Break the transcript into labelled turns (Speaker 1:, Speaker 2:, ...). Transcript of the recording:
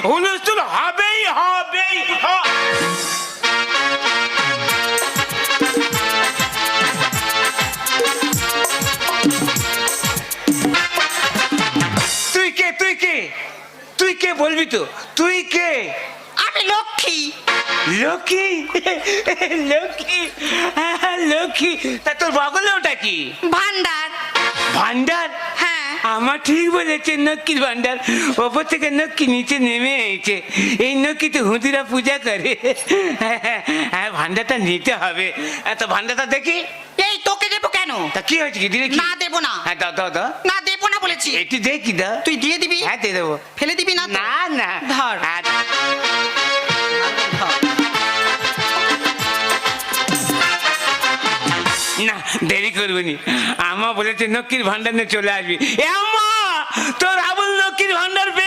Speaker 1: হুলস্থুল হবেই হবেই। তুই কে তুই কে তুই কে বলবি তো? তুই কে?
Speaker 2: আমি লক্ষ্মী।
Speaker 1: লক্ষ্মী? লক্ষ্মী? লক্ষ্মী? তা তোর বগলে ওটা কি?
Speaker 2: ভান্ডার।
Speaker 1: ভান্ডার?
Speaker 2: হ্যাঁ।
Speaker 1: আমার ঠিক বলেছে, নক্কির ভান্ডার। ওপর থেকে নক্কি নিচে নেমে এসেছে। এই নক্কিতে হুঁদিরা পূজা করে। হ্যাঁ, ভান্ডারটা নিতে হবে। তো ভান্ডারটা দেখি।
Speaker 2: এই তোকে দেবো কেন?
Speaker 1: তা কি হয়েছে কি দিলে?
Speaker 2: না দেবো না।
Speaker 1: হ্যাঁ দাও দাও দাও।
Speaker 2: না দেবো না বলেছি।
Speaker 1: একটু দেখি দাও।
Speaker 2: তুই দিয়ে দিবি?
Speaker 1: হ্যাঁ দিয়ে দেবো।
Speaker 2: ফেলে দিবি না তো?
Speaker 1: না না
Speaker 2: ধর।
Speaker 1: হ্যাঁ। না দেরি করবি, আমা বলেছে নক্কির ভান্ডার নিয়ে চলে আসবি। এ আম্মা, তোর আবুল নক্কির ভান্ডার পেয়ে